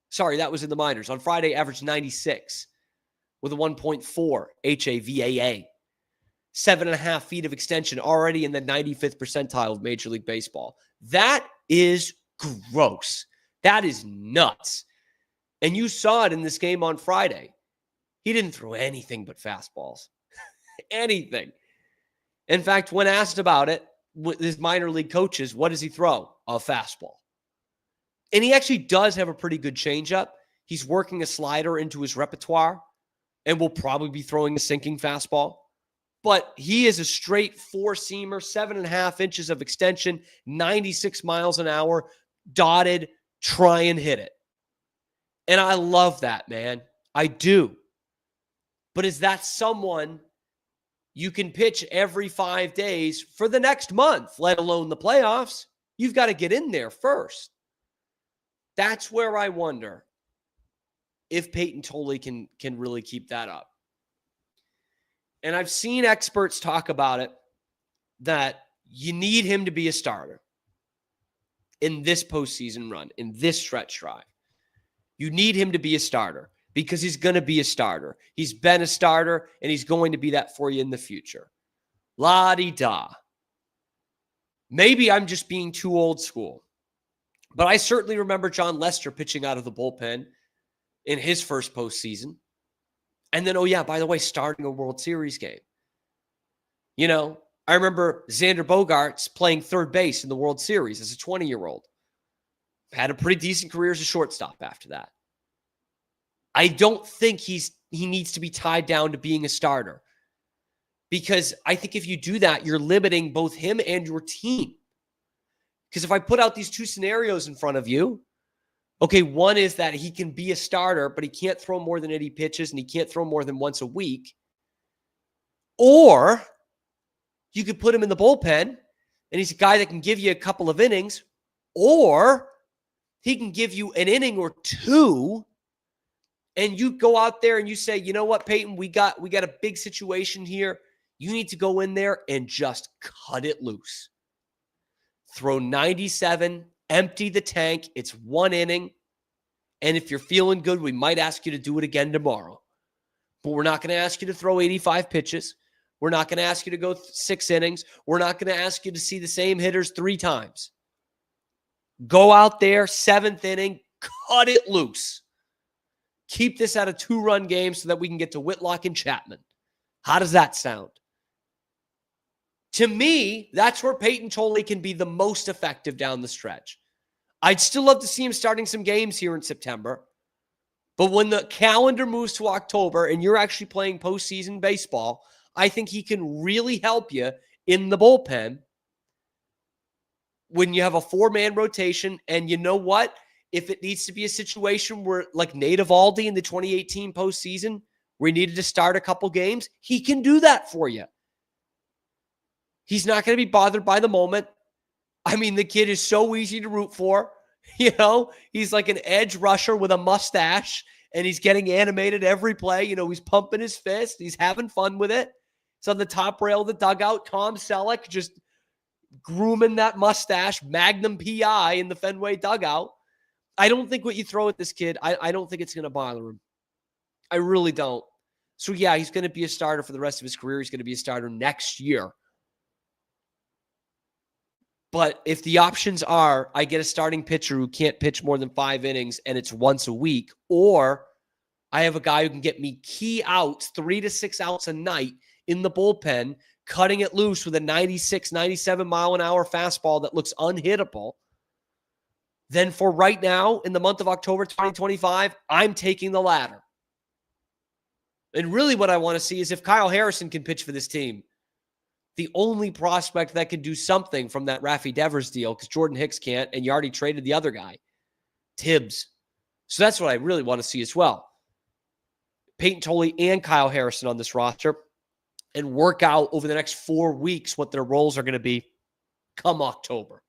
Sorry, that was in the minors. On Friday, averaged 96 with a 1.4 HAVAA. 7.5 feet of extension, already in the 95th percentile of Major League Baseball. That is gross. That is nuts. And you saw it in this game on Friday. He didn't throw anything but fastballs. Anything. In fact, when asked about it, with his minor league coaches, what does he throw? A fastball. And he actually does have a pretty good changeup. He's working a slider into his repertoire and will probably be throwing a sinking fastball. But he is a straight 4-seamer, 7.5 inches of extension, 96 miles an hour, dotted, try and hit it. And I love that, man. I do. But is that someone you can pitch every 5 days for the next month, let alone the playoffs? You've got to get in there first. That's where I wonder if Peyton Tolley can really keep that up. And I've seen experts talk about it, that you need him to be a starter in this postseason run, in this stretch drive. You need him to be a starter because he's going to be a starter. He's been a starter, and he's going to be that for you in the future. La-di-da. Maybe I'm just being too old school, but I certainly remember John Lester pitching out of the bullpen in his first postseason. And then, oh yeah, by the way, starting a World Series game. You know, I remember Xander Bogaerts playing third base in the World Series as a 20-year-old. Had a pretty decent career as a shortstop after that. I don't think he needs to be tied down to being a starter, because I think if you do that, you're limiting both him and your team. Because if I put out these 2 scenarios in front of you, okay, one is that he can be a starter, but he can't throw more than 80 pitches and he can't throw more than once a week. Or you could put him in the bullpen and he's a guy that can give you a couple of innings, or he can give you an inning or 2, and you go out there and you say, you know what, Peyton, we got a big situation here. You need to go in there and just cut it loose. Throw 97, empty the tank. It's 1 inning. And if you're feeling good, we might ask you to do it again tomorrow. But we're not going to ask you to throw 85 pitches. We're not going to ask you to go 6 innings. We're not going to ask you to see the same hitters 3 times. Go out there, 7th inning, cut it loose. Keep this at a 2-run game so that we can get to Whitlock and Chapman. How does that sound? To me, that's where Peyton Tolley can be the most effective down the stretch. I'd still love to see him starting some games here in September. But when the calendar moves to October and you're actually playing postseason baseball, I think he can really help you in the bullpen when you have a 4-man rotation. And you know what? If it needs to be a situation where, like Nate Eovaldi in the 2018 postseason, where he needed to start a couple games, he can do that for you. He's not going to be bothered by the moment. I mean, the kid is so easy to root for. You know, he's like an edge rusher with a mustache, and he's getting animated every play. You know, he's pumping his fist. He's having fun with it. It's on the top rail of the dugout. Tom Selleck just grooming that mustache, Magnum PI in the Fenway dugout. I don't think what you throw at this kid, I don't think it's going to bother him. I really don't. So, yeah, he's going to be a starter for the rest of his career. He's going to be a starter next year. But if the options are, I get a starting pitcher who can't pitch more than 5 innings and it's once a week, or I have a guy who can get me key outs, 3 to 6 outs a night in the bullpen, cutting it loose with a 96, 97 mile an hour fastball that looks unhittable, then for right now, in the month of October 2025, I'm taking the latter. And really what I want to see is if Kyle Harrison can pitch for this team. The only prospect that could do something from that Rafi Devers deal, because Jordan Hicks can't, and you already traded the other guy, Tibbs. So that's what I really want to see as well. Peyton Tolley and Kyle Harrison on this roster, and work out over the next 4 weeks what their roles are going to be come October.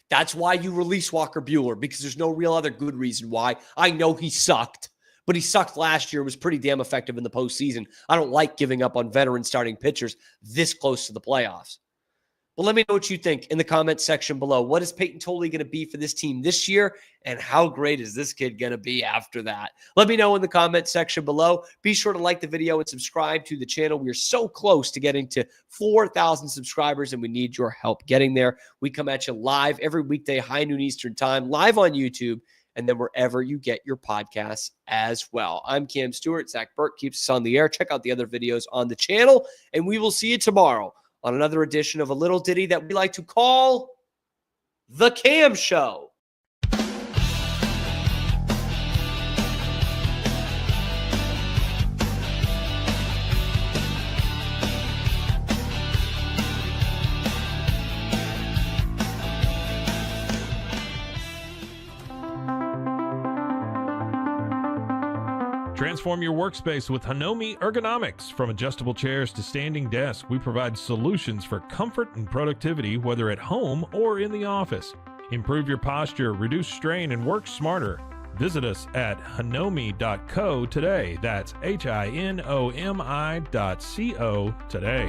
That's why you release Walker Buehler, because there's no real other good reason why. I know he sucked, but he sucked last year, was pretty damn effective in the postseason. I don't like giving up on veteran starting pitchers this close to the playoffs. But let me know what you think in the comments section below. What is Peyton Tolley going to be for this team this year? And how great is this kid going to be after that? Let me know in the comments section below. Be sure to like the video and subscribe to the channel. We are so close to getting to 4,000 subscribers, and we need your help getting there. We come at you live every weekday, high noon Eastern time, live on YouTube, and then wherever you get your podcasts as well. I'm Cam Stewart. Zach Burke keeps us on the air. Check out the other videos on the channel, and we will see you tomorrow on another edition of a little ditty that we like to call The Cam Show. Transform your workspace with Hanomi Ergonomics. From adjustable chairs to standing desks, we provide solutions for comfort and productivity, whether at home or in the office. Improve your posture, reduce strain, and work smarter. Visit us at hanomi.co today. That's HINOMI.co today.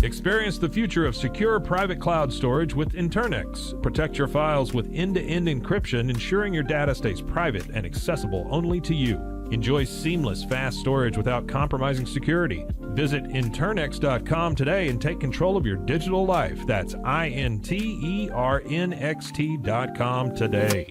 Experience the future of secure private cloud storage with Internex. Protect your files with end-to-end encryption, ensuring your data stays private and accessible only to you. Enjoy seamless, fast storage without compromising security. Visit Internext.com today and take control of your digital life. That's INTERNXT.com today.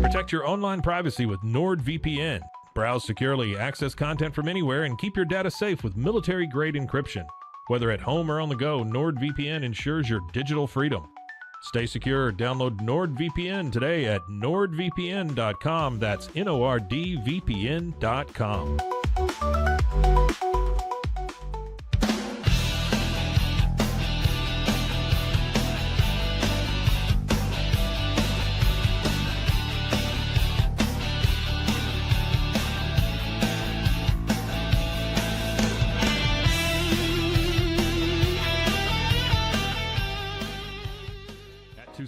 Protect your online privacy with NordVPN. Browse securely, access content from anywhere, and keep your data safe with military-grade encryption. Whether at home or on the go, NordVPN ensures your digital freedom. Stay secure. Download NordVPN today at nordvpn.com. That's NORDVPN.com.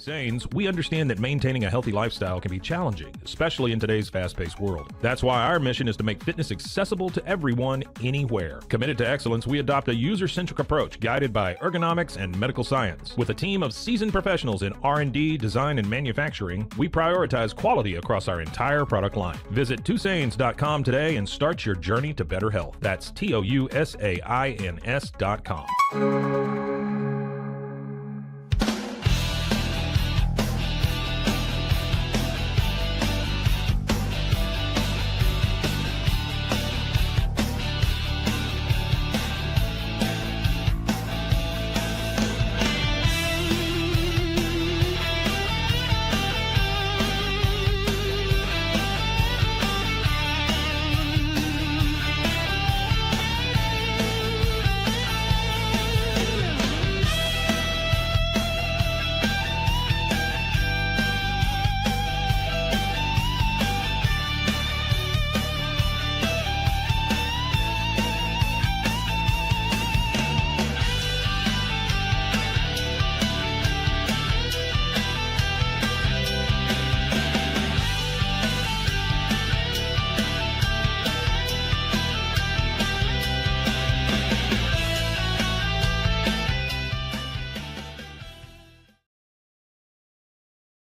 Sains, we understand that maintaining a healthy lifestyle can be challenging, especially in today's fast-paced world. That's why our mission is to make fitness accessible to everyone, anywhere. Committed to excellence, we adopt a user-centric approach guided by ergonomics and medical science. With a team of seasoned professionals in R&D, design, and manufacturing, we prioritize quality across our entire product line. Visit twosains.com today and start your journey to better health. That's TOUSAINS.com.